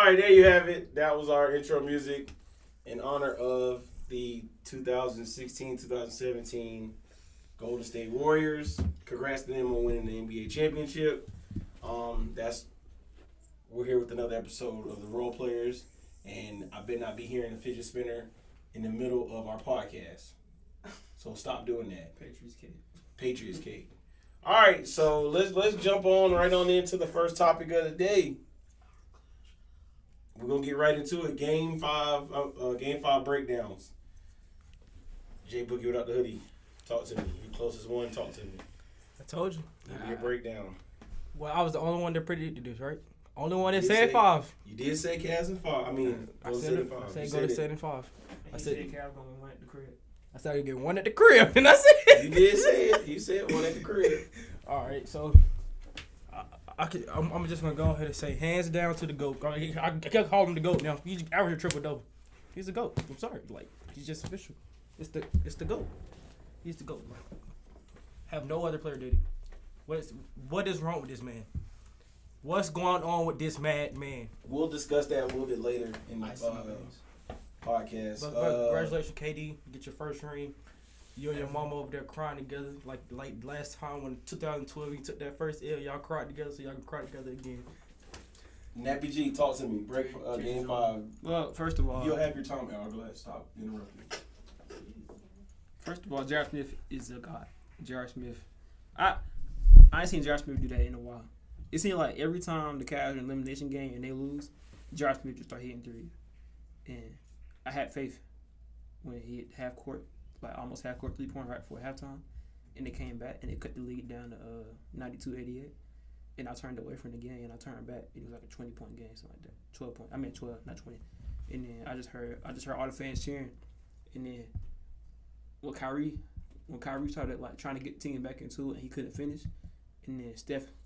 right, there you have it. That was our intro music in honor of the 2016-2017 Golden State Warriors. Congrats to them on winning the NBA championship. We're here with another episode of the Role Players, and I better not be hearing the fidget spinner in the middle of our podcast. So stop doing that. Patriots cake. All right, so let's jump right on into the first topic of the day. We're gonna get right into it. Game five breakdowns. Jay Boogie without the hoodie. Talk to me. You closest one. Talk to me. I told you. Give me a breakdown. Well, I was the only one that predicted this, right? Only one that said 5. You did say Cavs and 5. I mean, I said go to 7 and 5. I said Cavs gonna win at the crib. I started getting one at the crib, and I said you did say it. You said one at the crib. All right, so I'm just gonna go ahead and say hands down to the GOAT. I can't call him the GOAT now. He's averaging a triple double. He's the GOAT. I'm sorry, like he's just official. It's the GOAT. He's the GOAT. Have no other player did it. What is wrong with this man? What's going on with this mad man? We'll discuss that a little bit later in the podcast. But congratulations, KD. Get your first ring. You and your mama over there crying together like last time when 2012 you took that first L. Y'all cried together, so y'all can cry together again. Nappy G, talk to me. Break game 5. Well, first of all, you'll have your time, Hourglass. Stop interrupting. First of all, J.R. Smith is a god. J.R. Smith. I ain't seen J.R. Smith do that in a while. It seems like every time the Cavs are in an elimination game and they lose, J.R. Smith just start hitting threes. And I had faith when he hit half court, like almost half court 3-point right before halftime, and they came back and they cut the lead down to 92-88. And I turned away from the game and I turned back. It was like a 20-point game, something like that. 12, not 20. And then I just heard all the fans cheering. And then when Kyrie started like trying to get the team back into it and he couldn't finish, and then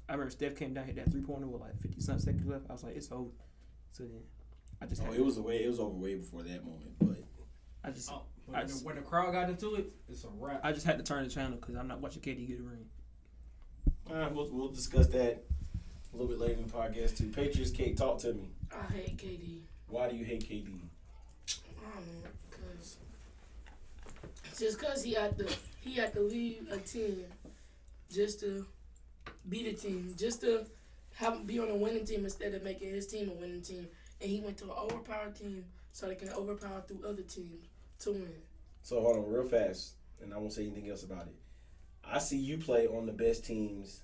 I remember Steph came down, hit that 3-pointer with like 50-something seconds left. I was like, it's over. So then I just it was over way before that moment. But when the crowd got into it, it's a wrap. I just had to turn the channel because I'm not watching KD get a ring. All right, we'll discuss that a little bit later in the podcast too. Patriots cake, talk to me. I hate KD. Why do you hate KD? I don't know, because he had to leave a team just to beat a team, just to be on a winning team instead of making his team a winning team. And he went to an overpowered team so they can overpower through other teams to win. So hold on real fast, and I won't say anything else about it. I see you play on the best teams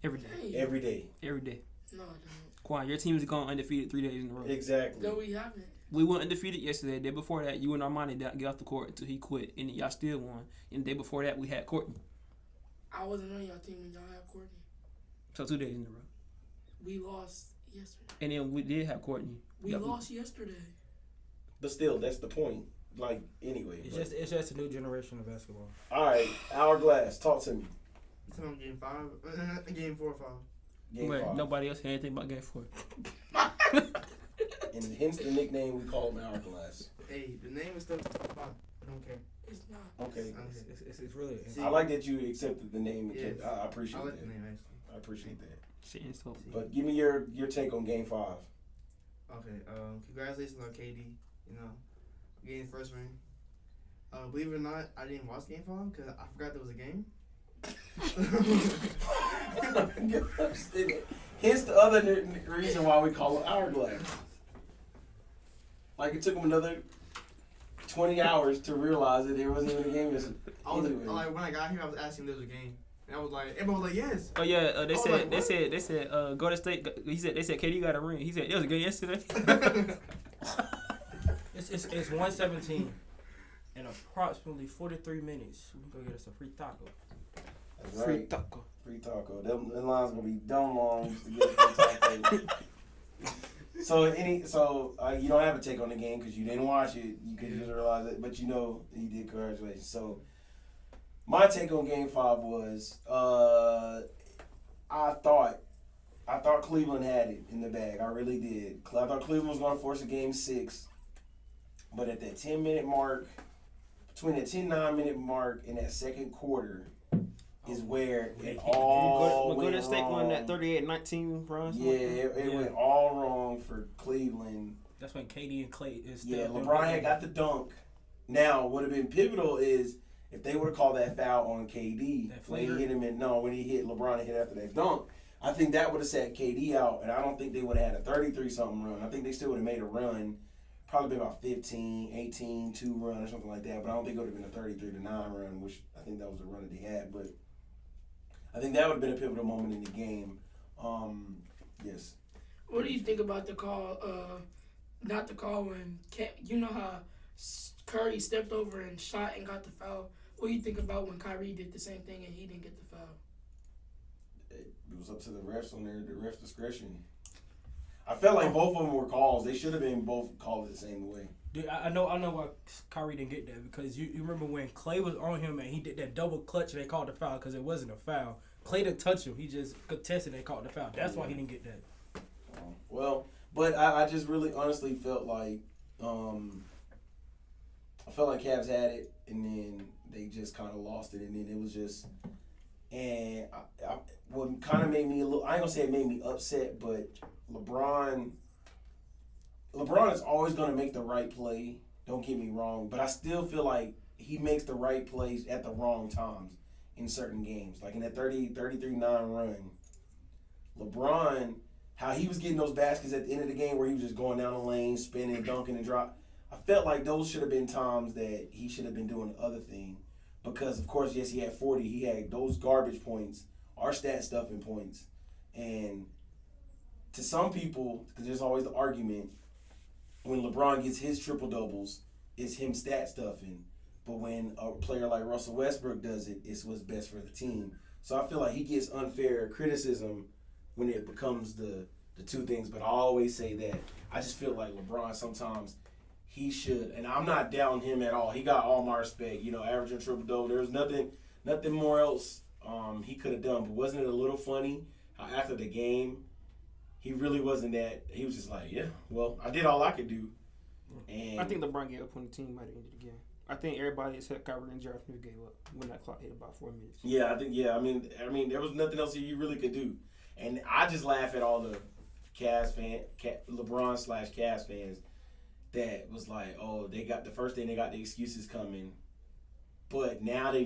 every day. Every day. Every day. No, I don't. Quan, your team is going undefeated 3 days in a row. Exactly. No, we haven't. We went undefeated yesterday. The day before that, you and Armani didn't get off the court until he quit, and y'all still won. And the day before that, we had Courtney. I wasn't on y'all team when y'all had Courtney. So 2 days in a row. We lost yesterday. And then we did have Courtney. We lost yesterday. But still, that's the point. Like, anyway. It's just a new generation of basketball. All right, Hourglass, talk to me. It's on game 5. Game 4 or 5. Game 5. Nobody else had anything about game 4. And hence the nickname we call him Hourglass. Hey, the name is still 5. I don't care. It's not. Okay. It's really. I like that you accepted the name. Yes. I appreciate I like that. the name, actually. I appreciate that. But But give me your take on game 5. Okay, congratulations on KD, getting first ring. Believe it or not, I didn't watch game 5 because I forgot there was a game. Hence the other reason why we call it Hourglass. Like it took him another 20 hours to realize that there wasn't even a game. When I got here, I was asking if there was a game. And I was like, everyone was like, yes. Oh yeah, they said go to state. They said KD got a ring. He said it was a game yesterday. It's 1:17 in approximately 43 minutes. We can go get us a free taco. That's right. Free taco. Them lines gonna be dumb long just to get a free taco. So you don't have a take on the game because you didn't watch it. You could just realize it, but you know you did. Congratulations. So my take on game 5 was I thought Cleveland had it in the bag. I really did. I thought Cleveland was going to force a game 6, but at that 10-minute mark, between that 10-9 minute mark and that second quarter, is where it all When Golden State won that 38-19 run. Yeah, it went all wrong for Cleveland. That's when KD and Clay is. Yeah, LeBron had got the dunk. Now, what would have been pivotal is if they would have called that foul on KD when he hit him when he hit LeBron and hit after that dunk. I think that would have set KD out, and I don't think they would have had a 33-something run. I think they still would have made a run, probably been about 15, 18, 2 run or something like that. But I don't think it would have been a 33-9 run, which I think that was the run that they had. But I think that would have been a pivotal moment in the game. Yes. What do you think about the call? Not the call when you know how Curry stepped over and shot and got the foul. What do you think about when Kyrie did the same thing and he didn't get the foul? It was up to the refs on the refs' discretion. I felt like both of them were calls. They should have been both called the same way. Dude, I know why Kyrie didn't get that because you remember when Clay was on him and he did that double clutch and they called the foul because it wasn't a foul. Clay didn't touch him. He just contested and they called the foul. That's why he didn't get that. Well, but I just really honestly felt like Cavs had it and then they just kind of lost it and then it was just and what kind of made me a little, I ain't gonna say it made me upset, but LeBron is always gonna make the right play. Don't get me wrong, but I still feel like he makes the right plays at the wrong times in certain games. Like in that 33-9 run, LeBron, how he was getting those baskets at the end of the game where he was just going down the lane, spinning, dunking, and drop. I felt like those should have been times that he should have been doing the other thing. Because, of course, yes, he had 40. He had those garbage points, our stat stuffing points. And to some people, because there's always the argument, when LeBron gets his triple-doubles, it's him stat stuffing. But when a player like Russell Westbrook does it, it's what's best for the team. So I feel like he gets unfair criticism when it becomes the two things. But I always say that I just feel like LeBron sometimes he should, and I'm not down him at all. He got all my respect, averaging triple-double. There's nothing more else he could have done. But wasn't it a little funny how after the game, he really wasn't that. He was just like, yeah, well, I did all I could do. And I think LeBron gave up on the team by the end of the game. I think everybody except Kyrie and J.R. Smith gave up when that clock hit about 4 minutes. Yeah, I think, I mean, there was nothing else you really could do. And I just laugh at all the LeBron/Cavs fans that was like, oh, they got the excuses coming, but now they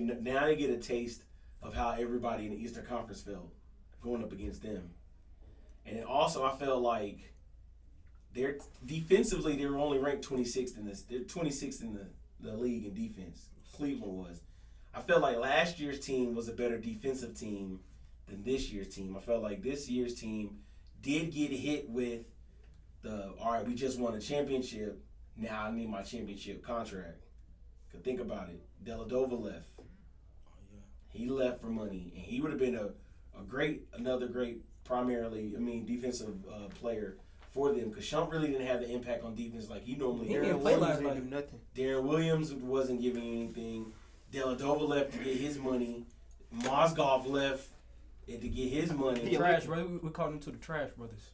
get a taste of how everybody in the Eastern Conference felt going up against them. And then also I felt like they're defensively they were only ranked 26th in this. They're 26th in the league in defense. Cleveland was. I felt like last year's team was a better defensive team than this year's team. I felt like this year's team did get hit with all right, we just won a championship. Now I need my championship contract. Cause think about it. Dellavedova left. Oh, yeah. He left for money, and he would have been another great defensive player for them. Cause Shump really didn't have the impact on defense like he normally He did. didn't play last Didn't night. do nothing. Darren Williams wasn't giving anything. Dellavedova left to get his money. Mozgov left to get his money. Trash, brother. We called them to the trash brothers.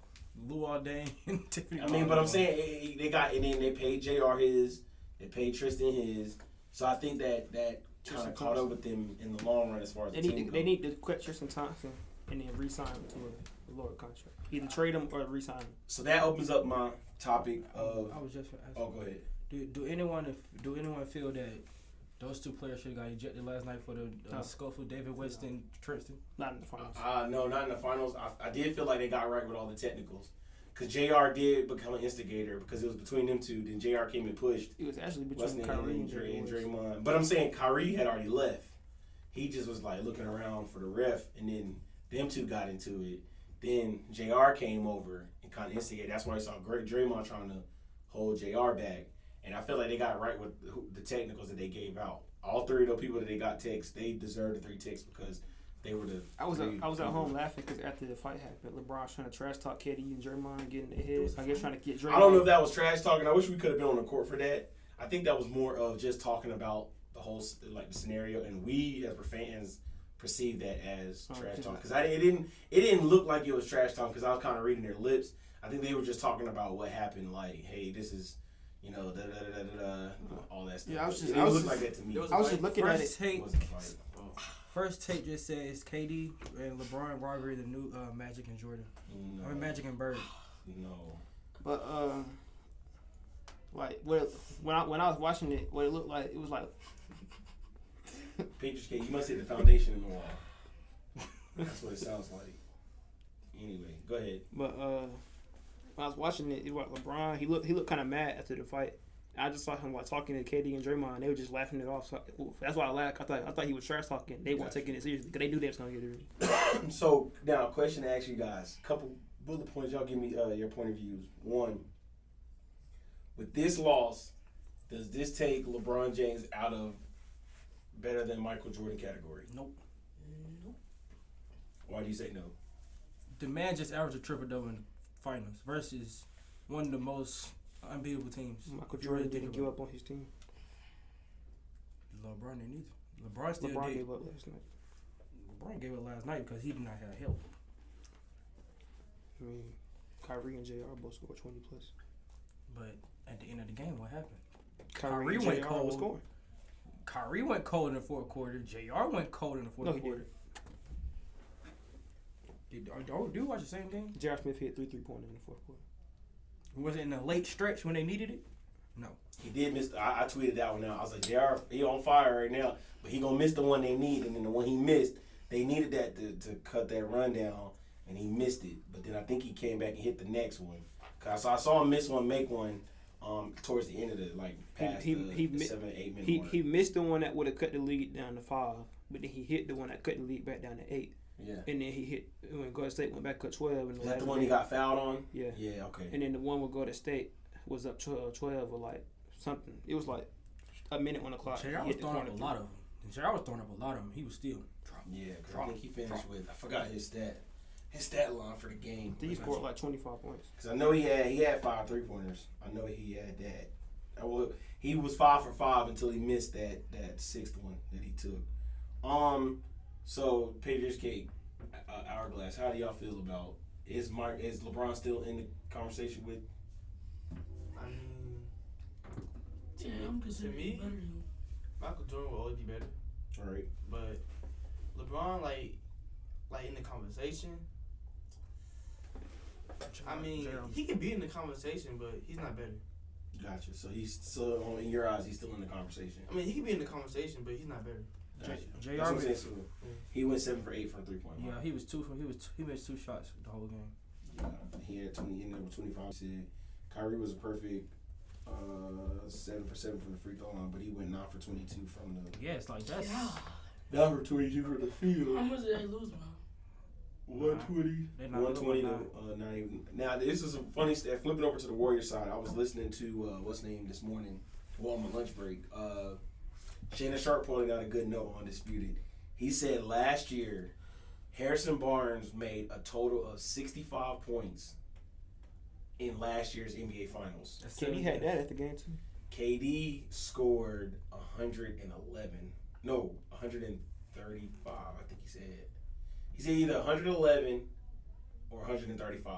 Luol Deng and Tiffany. But I'm saying they got, and then they paid JR his, they paid Tristan his. So I think that kind of caught up with them in the long run as far as They need to quit Tristan Thompson and then re-sign him to a lower contract. Either trade him or re-sign him. So that opens up my topic of. I was just asking. Oh, go ahead. Do anyone feel that those two players should have got ejected last night for the scuffle? David West and Tristan. Not in the finals. No, not in the finals. I did feel like they got right with all the technicals. Because JR did become an instigator because it was between them two. Then JR came and pushed. It was actually between Wasn't Kyrie it and Draymond. But I'm saying Kyrie had already left. He just was like looking around for the ref, and then them two got into it. Then JR came over and kind of instigated. That's why I saw Draymond trying to hold JR back. And I feel like they got right with the technicals that they gave out. All three of the people that they got ticks, they deserved the 3 ticks because they were the. I was at home laughing because after the fight happened, LeBron trying to trash talk KD and Draymond getting their heads. I guess trying to get Draymond. I don't know if that was trash talking. I wish we could have been on the court for that. I think that was more of just talking about the whole the scenario, and we as fans perceived that as trash talk because it didn't look like it was trash talk because I was kind of reading their lips. I think they were just talking about what happened. Like, hey, this is. All that stuff. Yeah, I was just looked like that to me. I was just looking at it. Take. First tape just says KD and LeBron rivalry the new Magic and Jordan. No. I mean Magic and Bird. No. But like when I was watching it, what it looked like, it was like Patriots K, you must hit the foundation in the wall. That's what it sounds like. Anyway, go ahead. But when I was watching it, was like LeBron. He looked kind of mad after the fight. I just saw him like talking to KD and Draymond. They were just laughing it off. So that's why I laughed. I thought he was trash talking. They weren't taking it seriously because they knew they was gonna get it. So now, question to ask you guys: couple bullet points. Y'all give me your point of views. One, with this loss, does this take LeBron James out of better than Michael Jordan category? Nope. Why do you say no? The man just averaged a triple double in the finals versus one of the most unbeatable teams. Michael Jordan didn't give up on his team. LeBron didn't either. LeBron still LeBron did. gave up last night. LeBron gave up last night because he did not have help. I mean, Kyrie and JR both scored 20 plus. But at the end of the game, what happened? Kyrie went JR cold. was scoring. Kyrie went cold in the fourth quarter. JR went cold in the fourth No, he quarter. Do you watch the same game? J.R. Smith hit 3 3-pointers in the fourth quarter. Was it in the late stretch when they needed it? No. He did miss. I tweeted that one out. I was like, JR, he on fire right now, but he gonna miss the one they need, and then the one he missed, they needed that to cut that run down, and he missed it. But then I think he came back and hit the next one. Cause I saw him miss one, make one, towards the end of the past the 7-8 minute mark. He missed the one that would have cut the lead down to 5, but then he hit the one that cut the lead back down to 8. Yeah. And then he hit when Golden State went back up 12. Is that the one he got fouled on? Yeah. Yeah. Okay. And then the one with Golden State was up 12 or like something. It was like a minute on the clock. JR was throwing up a lot of them. JR was throwing up a lot of them. He was still. Yeah, because I think he finished with, I forgot his stat line for the game. He scored like 25 points. Because I know he had 5 3-pointers. I know he had that. He was 5 for 5 until he missed that 6th one that he took. So Patriots Cake, Hourglass. How do y'all feel about is LeBron still in the conversation with? I mean, Yeah, I'm considering me, better than Michael Jordan will always be better, All right. but LeBron, like in the conversation. I mean, he could be in the conversation, but he's not better. Gotcha. So he's still, in your eyes, he's still in the conversation. I mean, he could be in the conversation, but he's not better. Gotcha. JR That's what I'm saying, so he went 7 for 8 from 3-point line. Yeah, he missed 2 shots the whole game. Yeah, he had 20. Ended up with 25. Said Kyrie was a perfect 7 for 7 from the free throw line, but he went 9 for 22 from the. Yeah, it's like that's. 9 for 22 from the field. How much did they lose by? 120. They're not 120 to losing not even. Now this is a funny stat. Flipping over to the Warriors side, I was listening to what's name this morning, on my lunch break. Shannon Sharp pointed out a good note on Undisputed. He said last year, Harrison Barnes made a total of 65 points in last year's NBA Finals. KD had that at the game too. KD scored 111. No, 135. I think he said. He said either 111 or 135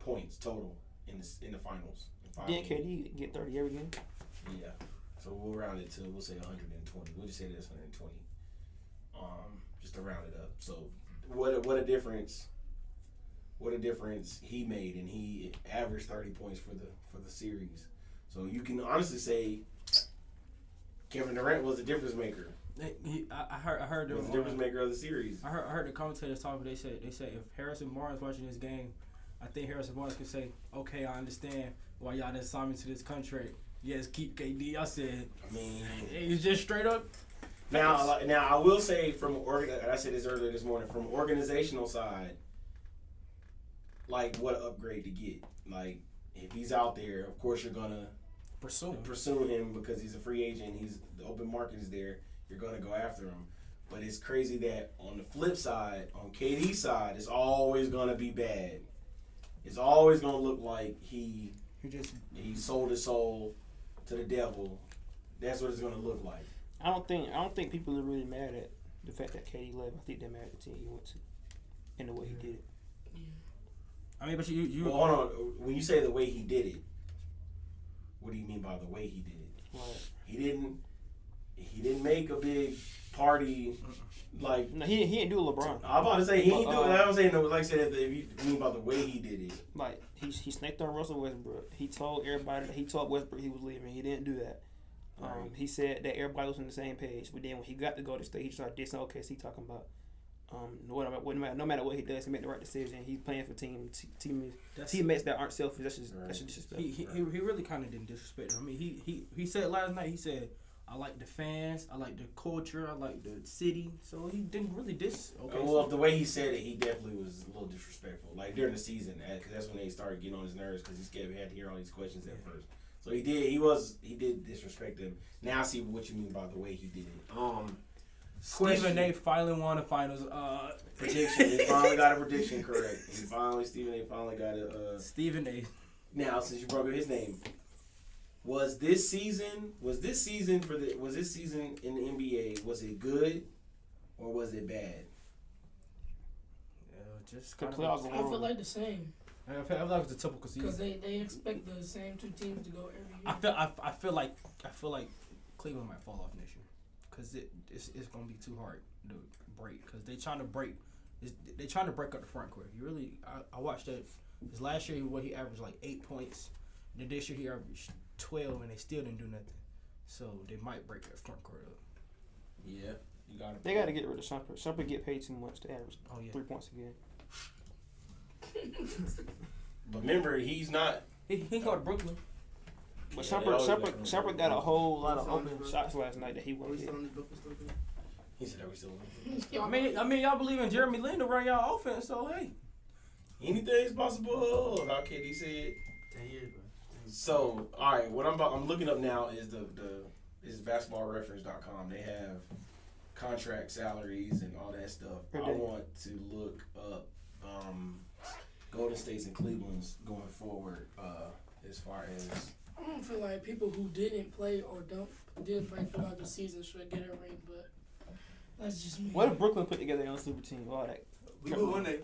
points total in the finals. Didn't KD get 30 every game? Yeah. So we'll round it to, we'll say 120. We'll just say that's 120. Just to round it up. So what a difference. What a difference he made, and he averaged 30 points for the series. So you can honestly say Kevin Durant was a difference maker. I heard He was the difference maker of the series. I heard the commentators talking. They said if Harrison Barnes watching this game, I think Harrison Barnes could say, "Okay, I understand why y'all didn't sign me to this contract. Yes, keep KD." I said, I mean, it's just straight up. now I will say I said this earlier this morning, from organizational side, like what an upgrade to get. Like if he's out there, of course you're gonna pursue him because he's a free agent. The open market is there. You're gonna go after him. But it's crazy that on the flip side, on KD's side, it's always gonna be bad. It's always gonna look like he sold his soul to the devil. That's what it's gonna look like. I don't think people are really mad at the fact that KD left. I think they're mad at the team he went to and the way he did it. I mean, but you Well, hold on. When you say the way he did it, what do you mean by the way he did it? Right. He didn't make a big party like. No, he didn't do LeBron. I'm about to say he ain't do it. I'm saying no. Like I said, if you mean about the way he did it. Like he snaked on Russell Westbrook. He told everybody that he told Westbrook he was leaving. He didn't do that. Right. He said that everybody was on the same page. But then when he got to go to state, he started dissing OKC, talking about no matter what he does, he made the right decision. He's playing for teammates that aren't selfish. That's just disrespect. He really kind of didn't disrespect him. I mean, he said last night. He said, "I like the fans. I like the culture. I like the city." So he didn't really diss. Okay. Well, the way he said it, he definitely was a little disrespectful. Like during the season, because that's when they started getting on his nerves because he scared we had to hear all these questions at first. So he did disrespect him. Now I see what you mean by the way he did it. Stephen A. finally won the finals. Prediction. He finally got a prediction correct. Stephen A. finally got a. Stephen A. Now, since you brought up his name, was this season in the NBA? Was it good or was it bad? Just The kind playoffs of. were I feel horrible. like the same I feel like it's a typical because season. they expect the same two teams to go every year. I feel like Cleveland might fall off next year because it's gonna be too hard to break because they trying to break up the front court. You really I watched that. His last year he averaged like 8 points. Then this year he averaged 12 and they still didn't do nothing. So they might break that front court up. Yeah, They got to get rid of Shumpert. Shumpert get paid too much to average 3 points a game. But remember, he's not. He go to Brooklyn. But Yeah, they always Shumpert got a whole lot of open shots last night that he Are we won't still hit. on this book still? He said, "Are we still?" I mean, y'all believe in Jeremy Lin to run y'all offense, so hey. Anything's possible. How KD said. 10 years, bro. So, all right, what I'm looking up now is is basketballreference.com. They have contract salaries and all that stuff. I want to look up Golden State's and Cleveland's going forward as far as. I don't feel like people who didn't play or didn't play throughout the season should get a ring, but that's just me. What if Brooklyn put together their own super team? All that. We will one day.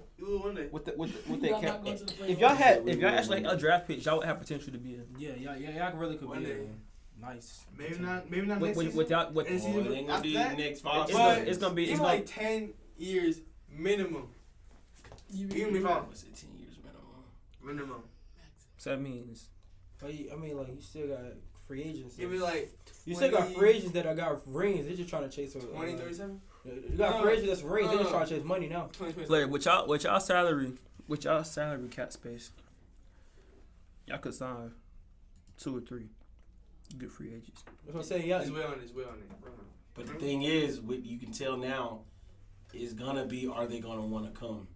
With Y'all their not cap. going to the If playoffs. y'all actually had a draft pick, y'all would have potential to be in. Yeah, really could One be day. nice. Maybe not next With season. y'all, with And Oh, it ain't gonna after be that, next 5 it's gonna be Give like 10 years minimum. You Even if I Was it 10 years minimum? minimum. So that means But I mean, like you still got free agents. Give me like You still got 20 free agents that got rings. They're just trying to chase. 20, 37? You got free agents that's rings. They're just trying to chase money now. 20, Larry, with y'all salary cap space, y'all could sign 2 or 3 good free agents. That's what I'm saying. Yeah, It's way on it. Way on it. But the thing is, what you can tell now is gonna be, are they gonna want to come?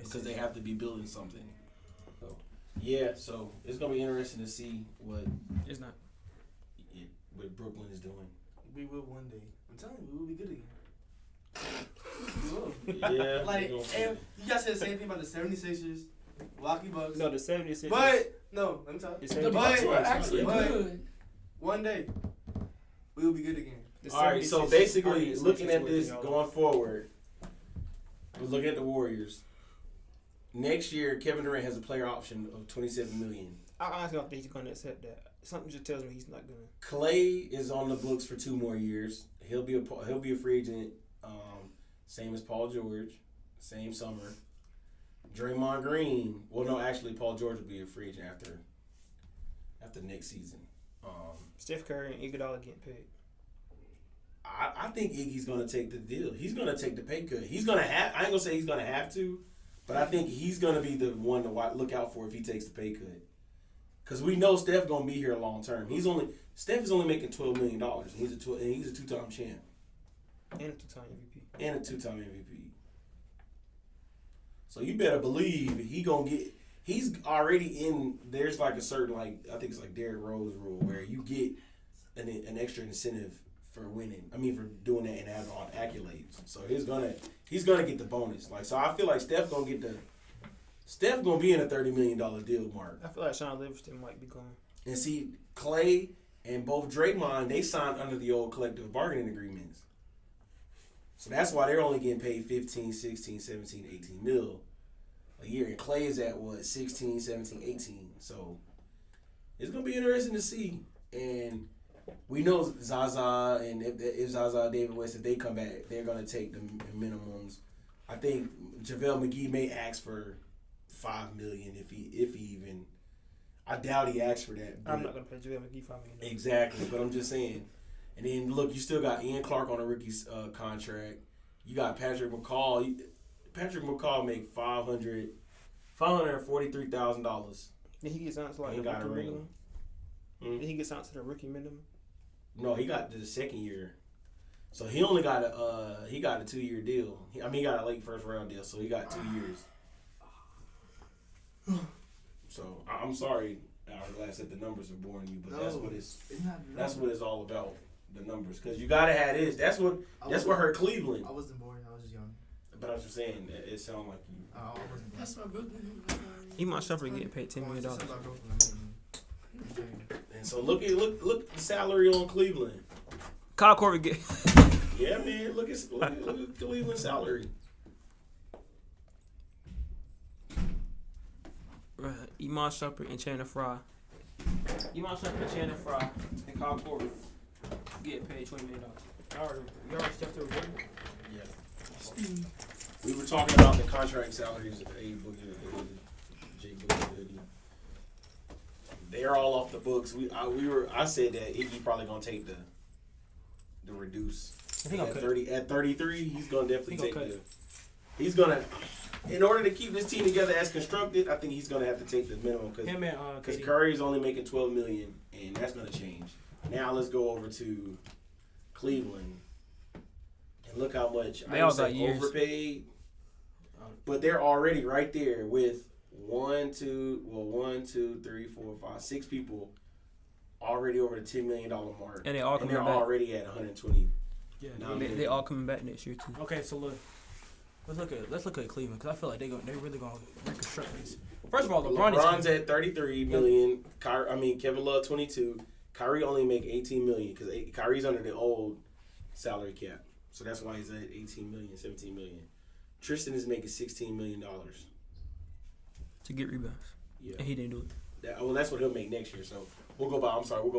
Because they have to be building something. So, yeah, so it's gonna be interesting to see what Brooklyn is doing. We will one day. I'm telling you, we will be good again. Yeah, Like, they gonna- and you guys said the same thing about the 76ers, Milwaukee Bucks. No, the 76ers. But no, let me tell you. The The 76ers. Bucks were actually But- good. One day, we will be good again. The all right, so 76ers basically, are the looking at 76ers this y'all going forward, we're looking at the Warriors. Next year, Kevin Durant has a player option of $27 million. I honestly don't think he's going to accept that. Something just tells me he's not going to. Clay is on the books for 2 more years. He'll be a free agent, same as Paul George, same summer. Draymond Green. Well, no, actually, Paul George will be a free agent after next season. Steph Curry and Iguodala getting paid. I think Iggy's gonna take the deal. He's gonna take the pay cut. He's gonna have. I ain't gonna say he's gonna have to, but I think he's gonna be the one to look out for if he takes the pay cut. Because we know Steph gonna be here long term. Steph is only making $12 million. And he's a 2-time champ And a 2-time MVP. and a 2-time MVP. So you better believe he gonna get. He's already in. There's like a certain I think it's like Derrick Rose rule where you get an extra incentive for winning. I mean for doing that and having all the accolades. So he's gonna get the bonus. So I feel like Steph gonna be in a $30 million deal mark. I feel like Sean Livingston might be going. And see, Clay and both Draymond, they signed under the old collective bargaining agreements. So that's why they're only getting paid 15, 16, 17, 18 mil a year. And Clay is at 16, 17, 18. So it's going to be interesting to see. And we know Zaza and if Zaza and David West, if they come back, they're gonna take the minimums. I think JaVale McGee may ask for $5 million if he even. I doubt he asked for that. I'm not gonna pay JaVale McGee $5 million. Exactly, but I'm just saying. And then look, you still got Ian Clark on a rookie contract. You got Patrick McCall. Patrick McCall make $543,000. Did he get signed to like He the got a rookie ring. minimum? Did he get signed to the rookie minimum? No, he got the second year. So he only got a 2-year deal. He got a late first round deal, so he got 2 years. So I'm sorry, Hourglass, that the numbers are boring you, but that's what it's all about. The numbers, because you gotta have this. That's what hurt Cleveland. I wasn't born. I was just young. But I was just saying, it sounded like you. I wasn't born. That's why Brooklyn. Iman Shumpert getting paid $10 million. And so look the salary on Cleveland. Kyle Korver get. Yeah, man, look at Cleveland's salary. Iman Shumpert and Channing Frye. Iman Shumpert and Channing Frye and Kyle Korver getting paid $20 million. You already stepped through the Yeah. We were talking about the contract salaries of A Boogie and Jake Boogie. They're all off the books. I said that Iggy probably gonna take the reduce. At 33, he's gonna definitely take the. He's gonna, in order to keep this team together as constructed, I think he's gonna have to take the minimum because Curry's only making $12 million, and that's gonna change. Now let's go over to Cleveland and look how much they all got years overpaid. But they're already right there with 6 people already over the $10 million mark, and they're already at 120. Yeah, they all coming back next year too. Okay, so look, let's look at Cleveland because I feel like they really gonna reconstruct this. First of all, LeBron's at 33 million. Kevin Love 22. Kyrie only make 18 million because Kyrie's under the old salary cap, so that's why he's at 18 million, 17 million. Tristan is making $16 million to get rebounds. Yeah, and he didn't do it. That's what he'll make next year. So we'll go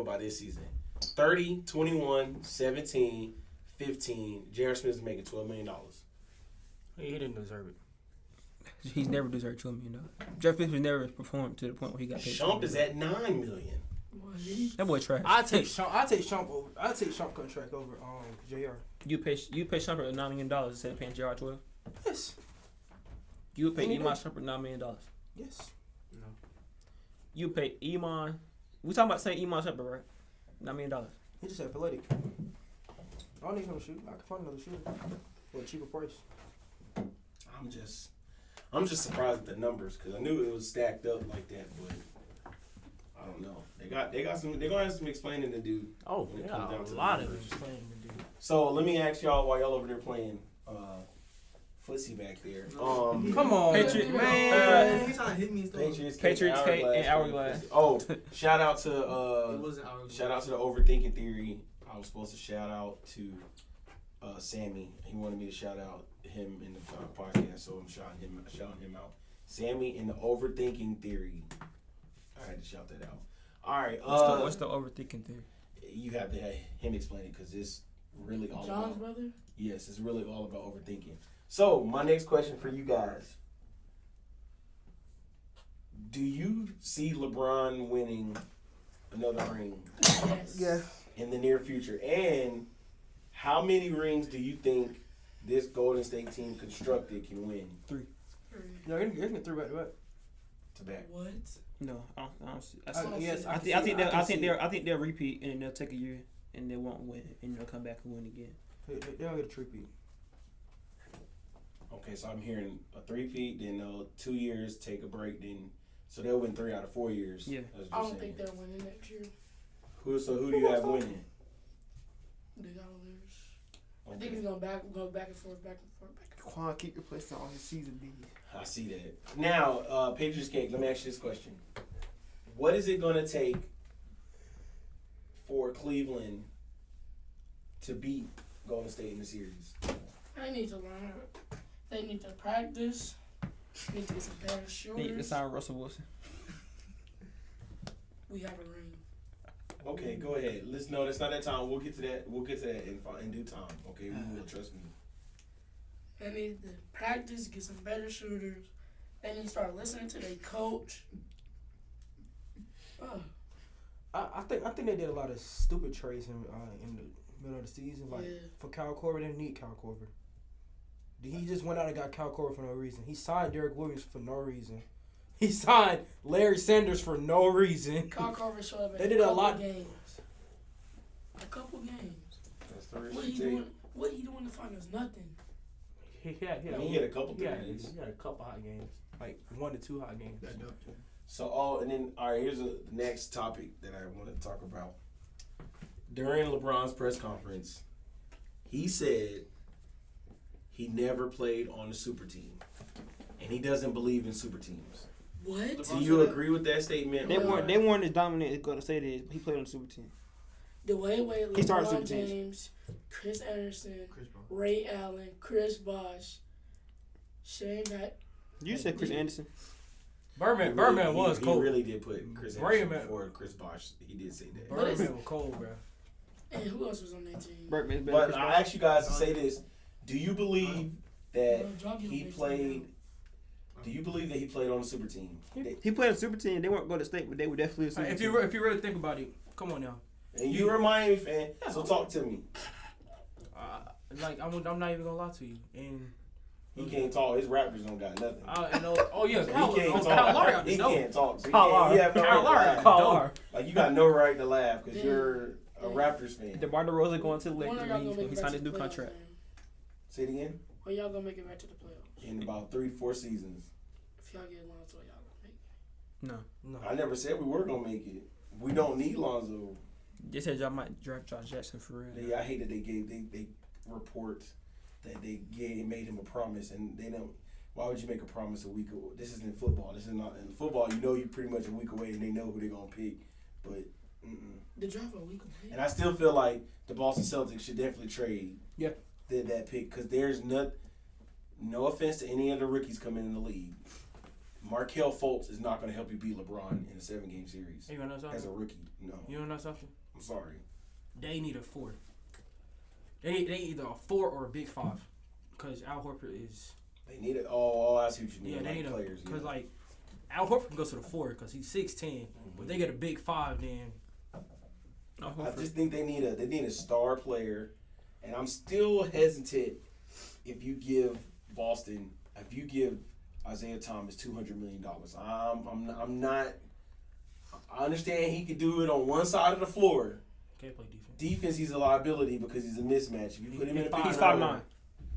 by this season. 30, 21, 17, 15. J.R. Smith is making $12 million. He didn't deserve it. He's never deserved $12 million. Jeff Smith never performed to the point where he got paid. Shump is at $9 million. That boy trash. I take Shump contract over JR. You pay Shumpert $9 million instead of paying JR 12. Yes. You would pay Iman Shumpert $9 million. Yes. No. You pay Iman. We talking about saying Iman Shumpert, right? $9 million. He just athletic. I don't need him to shoot. I can find another shooter for a cheaper price. I'm just surprised at the numbers because I knew it was stacked up like that, but I don't know. They're gonna have some explaining to do. Oh, when it yeah, comes down to a the lot of numbers. explaining to do. So let me ask y'all while y'all over there playing footsie back there. Come on, Patriot, man. He's trying to hit me still. Patriots Kate, and Hourglass. Oh, shout out to It wasn't Hourglass. shout out to the Overthinking Theory. I was supposed to shout out to Sammy. He wanted me to shout out him in the podcast, so I'm shouting him out. Sammy in the Overthinking Theory. I had to shout that out. All right. What's the overthinking theory? You have to have him explain it because it's really all John's about. brother? Yes, it's really all about overthinking. So my next question for you guys: do you see LeBron winning another ring Yes. Yeah. in the near future? And how many rings do you think this Golden State team constructed can win? 3. No, you're gonna get 3 back to back. To back. What? No, I don't see. Yes, I think they'll repeat and then they'll take a year and they won't win and they'll come back and win again. They'll get a three-peat. Okay, so I'm hearing a 3-peat, then 2 years, take a break, then so they'll win 3 out of 4 years. Yeah. That's what I you're don't saying. think they're winning next year. Who do you have winning? The Cavaliers. I Okay. think he's gonna go back and forth, back and forth, back and forth. Quan keep replacing all his season B. I see that. Now, Patriots Cake, let me ask you this question. What is it going to take for Cleveland to beat Golden State in the series? They need to learn. They need to practice. They need to get some better They shooters. sign Russell Wilson. We have a ring. Okay, go ahead. Let's know that's not that time. We'll get to that. We'll get to that in due time. Okay, we will. Trust me. They need to practice, get some better shooters. They need to start listening to their coach. I think they did a lot of stupid trades in the middle of the season. Like for Kyle Korver, they didn't need Kyle Korver. He just went out and got Kyle Korver for no reason. He signed Derek Williams for no reason. He signed Larry Sanders for no reason. Kyle Korver showed up They in did a a couple lot. games. A couple games. That's the real What he shit. doing? What he doing in the finals? Nothing. He had a couple threes. He had a couple hot games, like 1 to 2 hot games. That dope too. So, here's the next topic that I want to talk about. During LeBron's press conference, he said he never played on a super team, and he doesn't believe in super teams. What? Do you agree with that statement? They weren't as dominant as Golden State is. He played on the super team. Dwayne Wade, He started LeBron super teams. James, Chris Anderson, Chris Paul. Ray Allen, Chris Bosh, Shane Bat. You said Chris Anderson. Birdman was he cold. He really did put Chris Birdman- Anderson before Chris Bosh. He did say that. Birdman was cold, bro. And who else was on that team? Birdman's better than But Chris I Paul. ask you guys to say this: do you believe that John Gill he makes played? Do you believe that he played on a super team? He played on the super team. They weren't Golden State, but they were definitely a super If team. you really think about it, come on now. And you're a Miami fan, so talk to me. Like I'm not even gonna lie to you. And He can't talk. His rappers don't got nothing. I know. Oh yeah, So Kyle, he can't Kyle Lowry talk. out the He door. can't talk. So Kyle he have no Lowry right to out laugh. the door. Like you got no right to laugh because Yeah. you're a Raptors fan. DeMar DeRozan going to the When are Lakers. y'all gonna make He it back signed to his the new playoffs, contract. man? Say it again. When y'all gonna make it back to the playoffs? In about 3 to 4 seasons. If y'all get Lonzo, y'all gonna make it. No. I never said we were gonna make it. We don't need Lonzo. They said y'all might draft Josh Jackson for real. I hate that they report that they made him a promise and they don't. Why would you make a promise a week away? This isn't football. This is not in football. You know you're pretty much a week away and they know who they're gonna pick. But The draft a week away. and I still feel like the Boston Celtics should definitely trade that pick because there's no offense to any of the rookies coming in the league. Markelle Fultz is not going to help you beat LeBron in a 7-game series You know something? as a rookie. No, You know something? I'm sorry. They need a 4. They either a 4 or a big 5, because Al Horford is. They need it. Oh, I see what you mean. Yeah, they like need players. a because like Al Horford can go to the 4 because he's 6'10", but they get a big 5 then. I just think they need a star player, and I'm still hesitant if you give Isaiah Thomas $200 million. I'm not. I understand he could do it on one side of the floor. Can't play defense. Defense, he's a liability because he's a mismatch. If you put him in a He's pick, 5'9".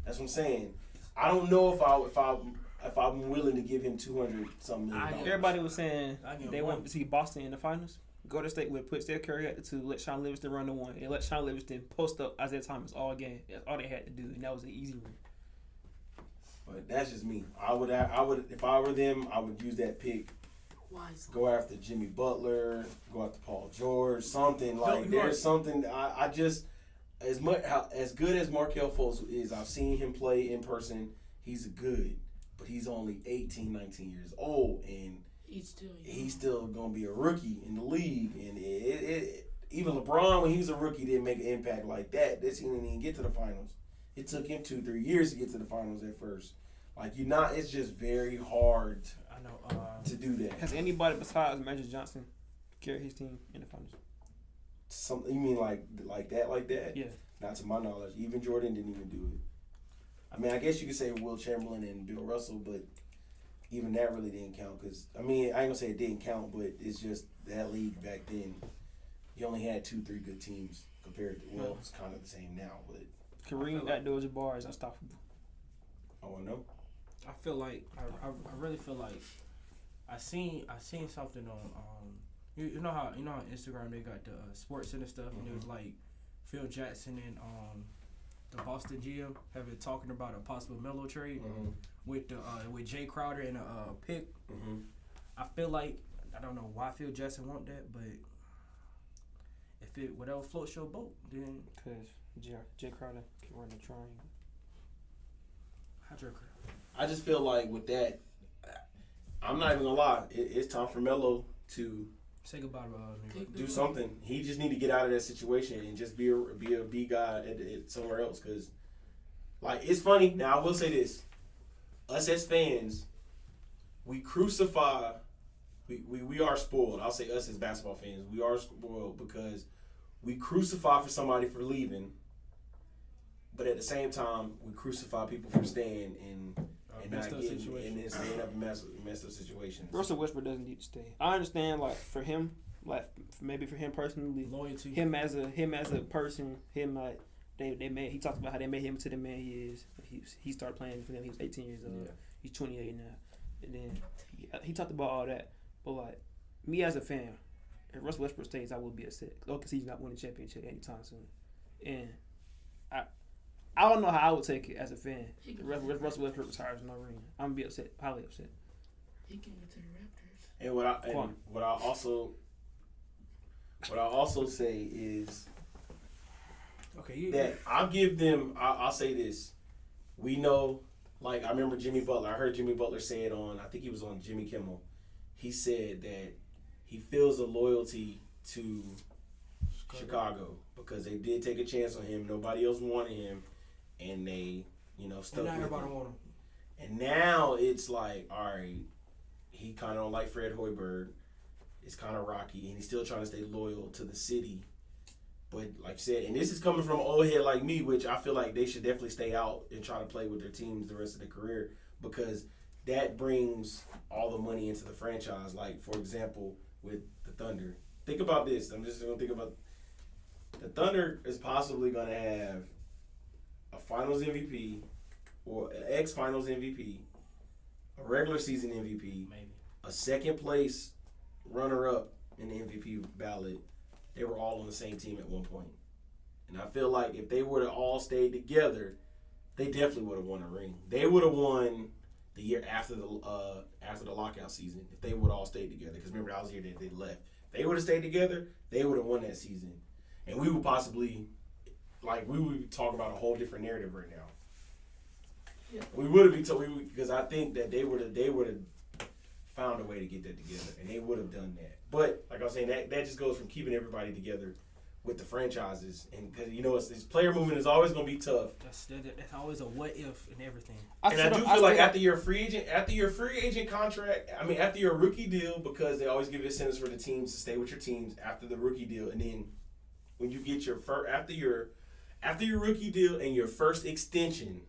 That's what I'm saying. I don't know if I'm willing to give him $200-something million. Everybody was saying I give they him want one. to see Boston in the finals. Golden State would put Steph Curry at the 2, let Sean Livingston run the 1, and let Sean Livingston post up Isaiah Thomas all game. That's all they had to do, and that was an easy win. But that's just me. I would if I were them, I would use that pick. Wisely. Go after Jimmy Butler. Go after Paul George. Something like you're there's right. something. I just as good as Markelle Fultz is. I've seen him play in person. He's good, but he's only 18, 19 years old, and he's still gonna be a rookie in the league. And even LeBron, when he was a rookie, didn't make an impact like that. This he didn't even get to the finals. It took him 2-3 years to get to the finals at first. Like it's just very hard I know. to do that. Has anybody besides Magic Johnson carried his team in the finals? Something you mean like that? Yeah. Not to my knowledge. Even Jordan didn't even do it. I mean, I guess you could say Will Chamberlain and Bill Russell, but even that really didn't count. Because I mean, I ain't gonna say it didn't count, but it's just that league back then. You only had 2-3 good teams compared to it's kind of the same now, but. Kareem Abdul-Jabbar is unstoppable. Oh, I know. I feel like I really feel like I seen something on you know how on Instagram they got the Sports Center stuff and it was like Phil Jackson and the Boston GM have been talking about a possible Melo trade with Jay Crowder and a pick. I feel like I don't know why Phil Jackson want that, but if it whatever floats your boat, then Because Jay Crowder can run the triangle. I just feel like with that, I'm not even gonna lie. It's time for Melo to Say goodbye to New York. Do something. He just need to get out of that situation and just be a B guy at somewhere else. Cause like it's funny. Now I will say this: us as fans, we crucify. We are spoiled. I'll say us as basketball fans, we are spoiled because we crucify for somebody for leaving, but at the same time we crucify people for staying and not getting and staying up in messed up situations. Russell Westbrook doesn't need to stay. I understand, like for him, like maybe for him personally, Loyalty. him as a person, like they made. He talked about how they made him to the man he is. He started playing for them. He was 18 years old. Yeah. He's 28 now, and then he talked about all that. But like me as a fan, if Russell Westbrook stays, I will be upset because he's not winning a championship anytime soon, and I don't know how I would take it as a fan. If Russell Westbrook retires with no ring, I'm gonna be upset, highly upset. He can go to the Raptors. And what I also say is that I'll give them. I'll say this: we know, like I remember Jimmy Butler. I heard Jimmy Butler say it on. I think he was on Jimmy Kimmel. He said that he feels a loyalty to Chicago because they did take a chance on him. Nobody else wanted him. And they, stuck with him. Want him. And now it's like, all right, he kind of don't like Fred Hoiberg. It's kind of rocky, and he's still trying to stay loyal to the city. But like you said, and this is coming from an old head like me, which I feel like they should definitely stay out and try to play with their teams the rest of their career because that brings all the money into the franchise. Like, for example, with the Thunder. Think about this. I'm just going to think about the Thunder is possibly going to have a Finals MVP or an ex-Finals MVP, a regular season MVP, Maybe. a second place runner-up in the MVP ballot. They were all on the same team at one point. And I feel like if they would have all stayed together, they definitely would have won a ring. They would have won the year after the lockout season if they would have all stayed together. Because remember, I was here, they left. If they would have stayed together, they would have won that season. And we would possibly... we would be talking about a whole different narrative right now. Yeah. We would have because I think that they would have found a way to get that together, and they would have done that. But like I was saying, that just goes from keeping everybody together with the franchises, and because this player movement is always going to be tough. That's always a what if and everything. I do feel like after your free agent contract, after your rookie deal, because they always give you incentives for the teams to stay with your teams after the rookie deal, and then when you get your first after your rookie deal and your first extension,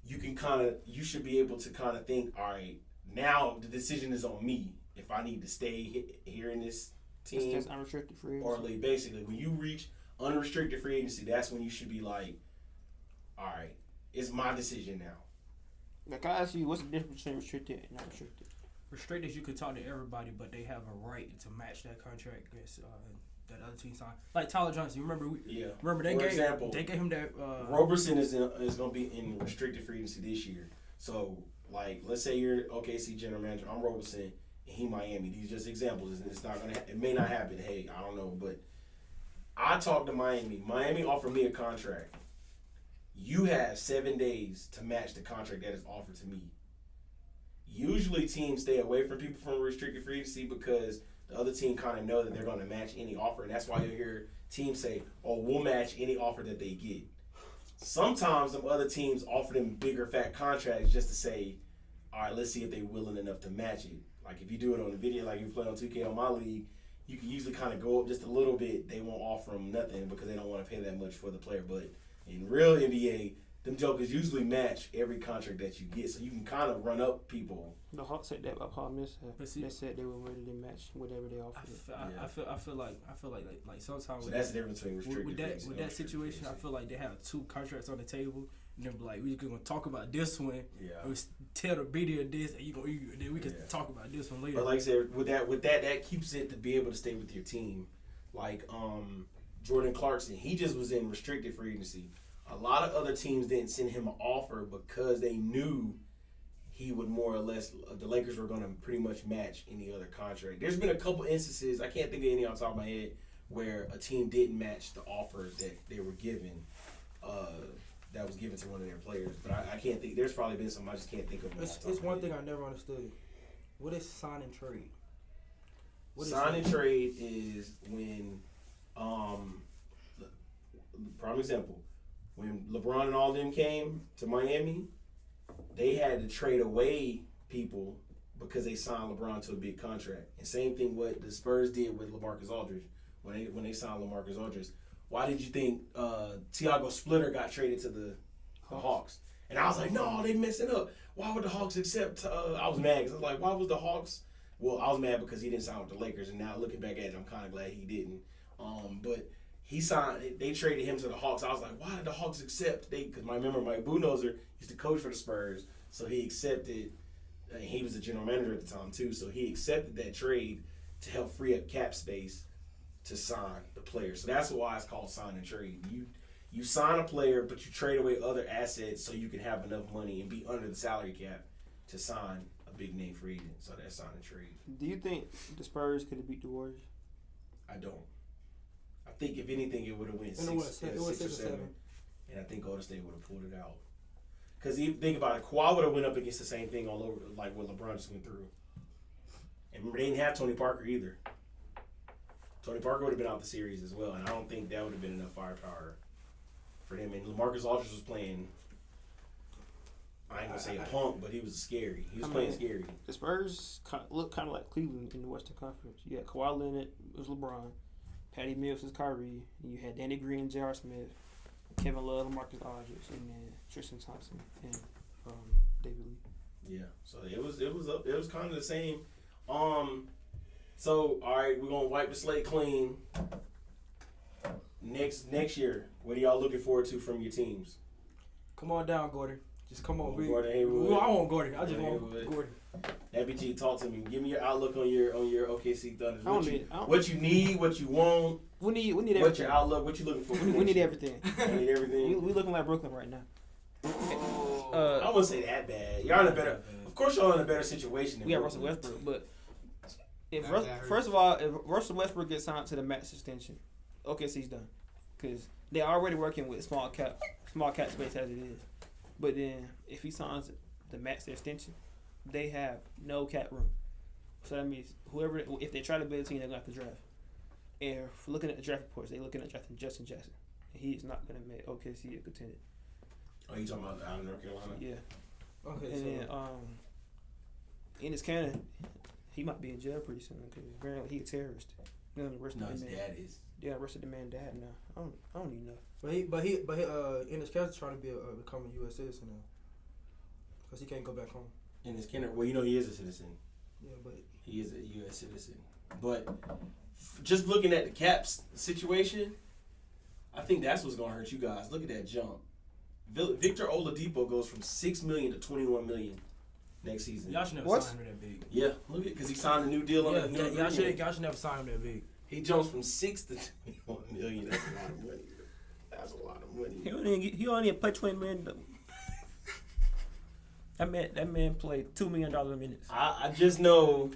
you should be able to kind of think, all right, now the decision is on me if I need to stay here in this team. That's unrestricted free agency. Or like basically, when you reach unrestricted free agency, that's when you should be like, all right, it's my decision now. Like, I ask you, what's the difference between restricted and unrestricted? Restricted, you could talk to everybody, but they have a right to match that contract against that other team signed. Like Tyler Johnson, remember they gave him that. Roberson is going to be in restricted free agency this year. So like, let's say you're OKC general manager. I'm Roberson, and he Miami. These are just examples. It's not gonna. It may not happen. Hey, I don't know, but I talked to Miami. Miami offered me a contract. You have 7 days to match the contract that is offered to me. Usually, teams stay away from people from restricted free agency because the other team kind of know that they're going to match any offer, and that's why you hear teams say, "Oh, we'll match any offer that they get." Sometimes some other teams offer them bigger, fat contracts just to say, "All right, let's see if they're willing enough to match it." Like if you do it on the video, like you play on 2K on my league, you can usually kind of go up just a little bit. They won't offer them nothing because they don't want to pay that much for the player. But in real NBA, them jokers usually match every contract that you get, so you can kind of run up people. The Hawks said that about Paul Millsap. But see, they said they were ready to match whatever they offered. I feel like sometimes. So that's the difference between restricted with that situation. I feel like they have 2 contracts on the table, and they're like, we're just gonna talk about this one. Yeah. We tell the media this, and then we can talk about this one later. But like I said, with that keeps it to be able to stay with your team. Like Jordan Clarkson, he just was in restricted free agency. A lot of other teams didn't send him an offer because they knew he would more or less, the Lakers were going to pretty much match any other contract. There's been a couple instances, I can't think of any off the top of my head, where a team didn't match the offer that they were given, that was given to one of their players. But I can't think, there's probably been some, I just can't think of them. It's one thing I never understood. What is sign and trade? Sign and trade is when, prime example, when LeBron and all them came to Miami, they had to trade away people because they signed LeBron to a big contract. And same thing what the Spurs did with LaMarcus Aldridge when they signed LaMarcus Aldridge. Why did you think Thiago Splitter got traded to the Hawks? And I was like, no, they messing up. Why would the Hawks accept? I was mad because I was like, why was the Hawks? Well, I was mad because he didn't sign with the Lakers, and now looking back at it, I'm kind of glad he didn't. But he signed. They traded him to the Hawks. I was like, why did the Hawks accept? Because I remember Mike Budenholzer used to coach for the Spurs, so he accepted. And he was the general manager at the time too, so he accepted that trade to help free up cap space to sign the player. So that's why it's called sign and trade. You sign a player, but you trade away other assets so you can have enough money and be under the salary cap to sign a big name free agent. So that's sign and trade. Do you think the Spurs could have beat the Warriors? I don't. I think if anything, it would have went And six it was or 6 or 7, 7. and I think Golden State would have pulled it out. Because you think about it, Kawhi would have went up against the same thing all over, like what LeBron just went through. And remember, they didn't have Tony Parker either. Tony Parker would have been out the series as well, and I don't think that would have been enough firepower for them. And LaMarcus Aldridge was playing, I ain't going to say a punk, but he was scary. He was playing scary. The Spurs look kind of like Cleveland in the Western Conference. You had Kawhi Leonard, it was LeBron. Patty Mills was Kyrie. And you had Danny Green, J.R. Smith, Kevin Love, LaMarcus Aldridge, and then Tristan Thompson and David Lee. Yeah, so it was kind of the same. So all right, we're gonna wipe the slate clean. Next year, what are y'all looking forward to from your teams? Come on down, Gordon. Just come on. Gordon Hayward. I want Gordon. I just want Hayward. Gordon. FBG, talk to me. Give me your outlook on your OKC Thunder. I What you need, what you want. We need What's everything. your outlook? What you looking for? We need everything. You need everything. We looking like Brooklyn right now. I wouldn't say that bad. Y'all in a better. Of course, y'all in a better situation. Than We got Brooklyn. Russell Westbrook, but if That hurts. first of all, if Russell Westbrook gets signed to the max extension, OKC's done, because they're already working with small cap space as it is. But then if he signs the max extension, they have no cap room. So that means if they try to build a team, they're gonna have to draft. And looking at the draft reports, they're looking at drafting Justin Jackson. He is not gonna make OKC a contender. Oh, you talking about out of North Carolina? Yeah. Okay, And then Enes Kanter, he might be in jail pretty soon because apparently he's a terrorist. Then the rest No, of his the man, dad is. yeah, the rest of the man died now. I don't even know. But Enes Kanter's trying to become a U.S. citizen now, because he can't go back home. And his Kenner, well, you know he is a citizen. Yeah, but He is a U.S. citizen. But just looking at the Caps situation, I think that's what's going to hurt you guys. Look at that jump. Victor Oladipo goes from $6 million to $21 million next season. y'all should never What? sign him that big. Yeah, look at because he signed a new deal on that new y'all agreement. should never sign him that big. He jumps from $6 to $21 million. That's a lot of money. That's a lot of money. He only played $20 million. That man played $2 million a minute. I just know.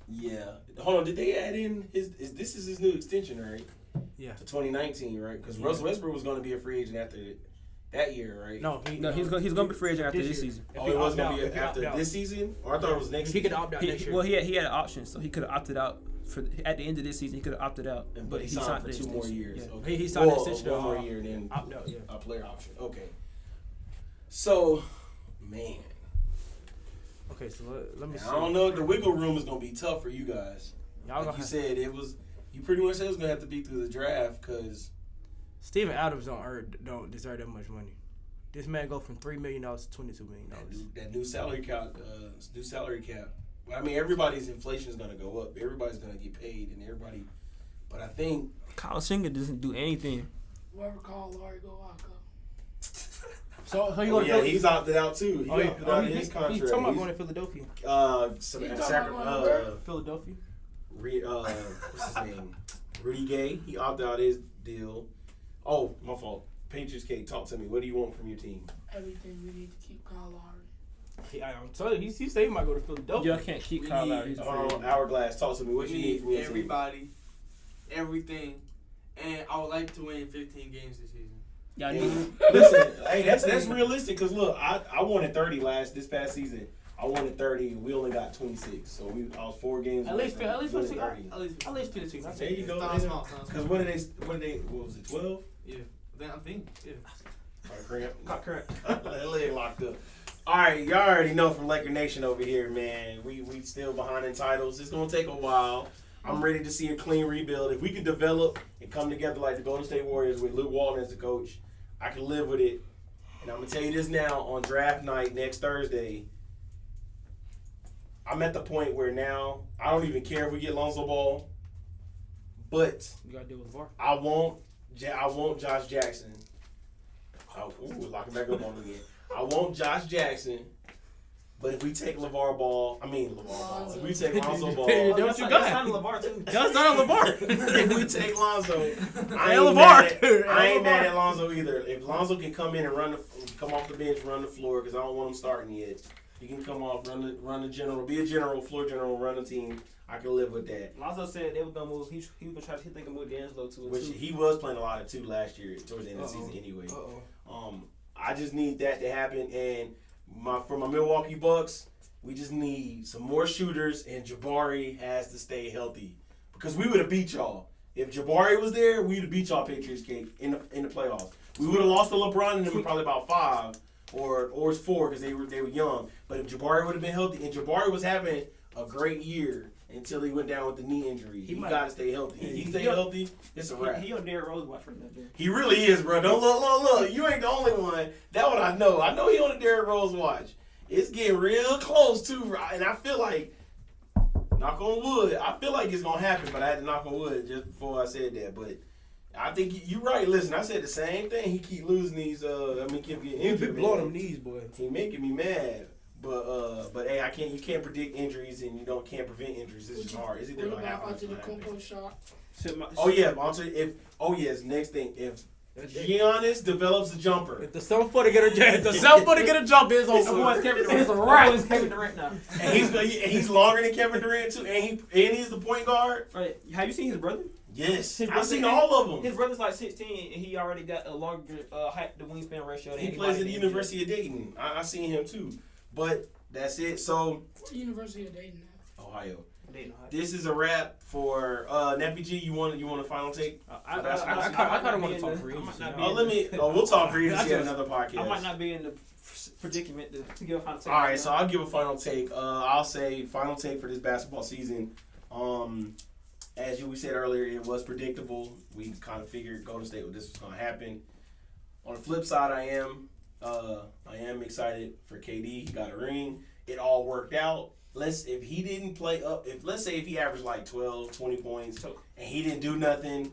Yeah. Hold on. Did they add in this is his new extension, right? Yeah. To 2019, right? Because Yeah. Russell Westbrook was going to be a free agent after that year, right? No, He's gonna be free agent after this year. season. If Oh, he it was opt going out- to if be he after opt out. this season? Or I thought it was next He season. could opt out next year. Well, he had an option, so he could have opted out at the end of this season. He could have opted out, But he signed for the 2 more extension. years. Yeah. Okay. He signed Well, an extension. one more year, then Opt out. Yeah. a player option. Okay. So, man. Okay, so let me see. I don't know. The wiggle room is going to be tough for you guys. Y'all Like gonna you have, said, you pretty much said it was going to have to be through the draft because Steven Adams don't deserve that much money. This man go from $3 million to $22 million. that new salary cap. Well, I mean, everybody's inflation is going to go up. Everybody's going to get paid, and everybody. But I think Kyle Singer doesn't do anything. Whoever called Laurie, go out. So he oh, going yeah, to he's opted out too. He opted out of his He's contract. talking about going to Philadelphia. He talking about going where? Philadelphia. What's his name? Rudy Gay. He opted out his deal. Oh, my fault. Patriots Cake, talk to me. What do you want from your team? Everything we need to keep Kyle Lowry. I'm telling you, he said he might go to Philadelphia. Y'all can't keep We Kyle need- Lowry. He's Hold free. on, Hourglass, talk to me. What We you need from need your team? everybody, everything, and I would like to win 15 games this season. Y'all Hey, need listen, hey, that's realistic. Cause look, I wanted 30 this past season. I wanted 30. We only got 26. So I was 4 games. At least 30. at least We 52. wanted 30. At least 52. That's There it. you go. Start small, start Because small. what was it, 12? Yeah. Then I'm thinking. Yeah. Caught correct. That leg locked up. All right, y'all already know from Laker Nation over here, man. We still behind in titles. It's gonna take a while. I'm ready to see a clean rebuild. If we can develop and come together like the Golden State Warriors with Luke Walton as the coach, I can live with it. And I'm gonna tell you this now: on draft night next Thursday, I'm at the point where now I don't even care if we get Lonzo Ball, but You gotta deal with VAR. I want Josh Jackson. Locking back up on him again. I want Josh Jackson, but if we take if we take Lonzo Ball, Hey, Oh, what you got? That's LeVar too. Just not LeVar. if we take Lonzo, I Hey, ain't mad at Lonzo either. If Lonzo can come in and come off the bench, run the floor, because I don't want him starting yet. He can come off, run the general, be a general, floor general, run the team. I can live with that. Lonzo said they were gonna move. He was gonna try to think of move D'Angelo to Which he was playing a lot of 2 last year towards the end of the season anyway. I just need that to happen, and for my Milwaukee Bucks, we just need some more shooters, and Jabari has to stay healthy because we would have beat y'all if Jabari was there. We'd have beat y'all Patriots cake in the playoffs. We would have lost to LeBron and them probably about 5 or 4 because they were young. But if Jabari would have been healthy, and Jabari was having a great year until he went down with the knee injury, he got to stay healthy. If he stay healthy, it's a wrap. He on Derrick Rose watch right now. Dude. He really is, bro. Don't look. You ain't the only one. That one I know. I know he on the Derrick Rose watch. It's getting real close too, and I feel like, knock on wood, I feel like it's gonna happen. But I had to knock on wood just before I said that. But I think you're right. Listen, I said the same thing. He keep losing these. Keep getting injured. He blowing them knees, boy. He making me mad. But hey, you can't predict injuries, and you can't prevent injuries. It's just hard. Is it What gonna about happen? onto the Kumpo shot? Next thing, if Giannis develops a jumper, If the 7-footer get a jump, it's over. Someone's Kevin Durant. It's a wrap. It's Kevin Durant now. and he's longer than Kevin Durant too, and he's the point guard. Right. Have you seen his brother? Yes, His I've brother- seen all of them. His brother's like 16, and he already got a longer height to wingspan ratio. Than He anybody plays at the in NBA. University of Dayton. I seen him too, but that's it. So What University of Dayton now? Ohio. Dayton, Ohio. This is a wrap for Nappy G. You want a final take? I kind of want to talk free agency. We'll talk free agency in another podcast. I might not be in the predicament to give a final take. All right, so I'll give a final take. I'll say final take for this basketball season. As we said earlier, it was predictable. We kind of figured Golden State this was going to happen. On the flip side, I am excited for KD. He got a ring. It all worked out. If he didn't play up, let's say if he averaged like 12, 20 points, and he didn't do nothing,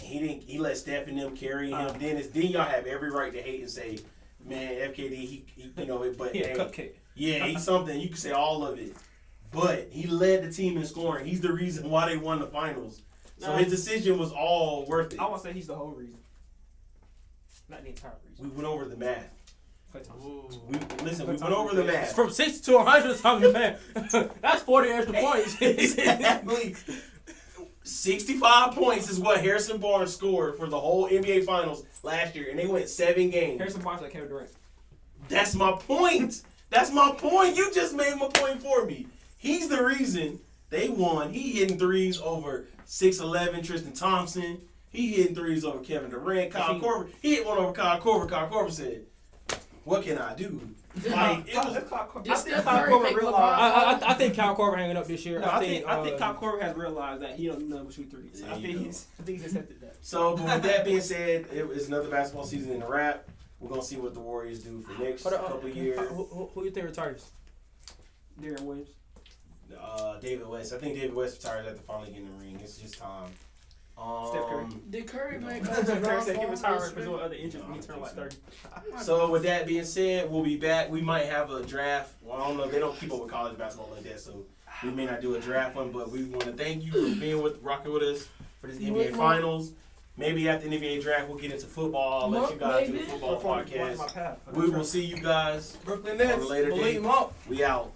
and he let Steph and them carry him, then y'all have every right to hate and say, man, FKD, but Yeah, hey, cupcake. yeah, he's something. You can say all of it. But he led the team in scoring. He's the reason why they won the finals. So his decision was all worth it. I want to say he's the whole reason. Not the entire reason. We went over the math. Klay Thompson. We went over the math. From 60 to 100 something, man. That's 40 extra points. Exactly. 65 points is what Harrison Barnes scored for the whole NBA Finals last year, and they went 7 games. Harrison Barnes like Kevin Durant. That's my point. That's my point. You just made my point for me. He's the reason they won. He hitting threes over 6'11" Tristan Thompson. He hitting threes over Kevin Durant. Kyle Korver. He hit one over Kyle Korver. Kyle Korver said, "What can I do?" Like it was. This Steph Curry make LeBron. I think Kyle Korver hanging up this year. No, I think Kyle Korver has realized that he don't know but shoot threes. Yeah, I think he's accepted that. So, but with that being said, it was another basketball season in a wrap. We're gonna see what the Warriors do for next couple years. Who you think retires? Darren Williams. David West. I think David West retires after finally getting the ring. It's just time. Steph Curry. Did Curry make Steph Curry said he retired because of other injuries when he turned like 30. So with that being said, we'll be back. We might have a draft. Well, I don't know. They don't keep up with college basketball like that, so we may not do a draft one. But we want to thank you for being rocking with us for this NBA Finals. Maybe after the NBA draft, we'll get into football. I'll let you guys do the football podcast. We will see you guys Brooklyn on a Nets. later date. Believe 'em up. We out.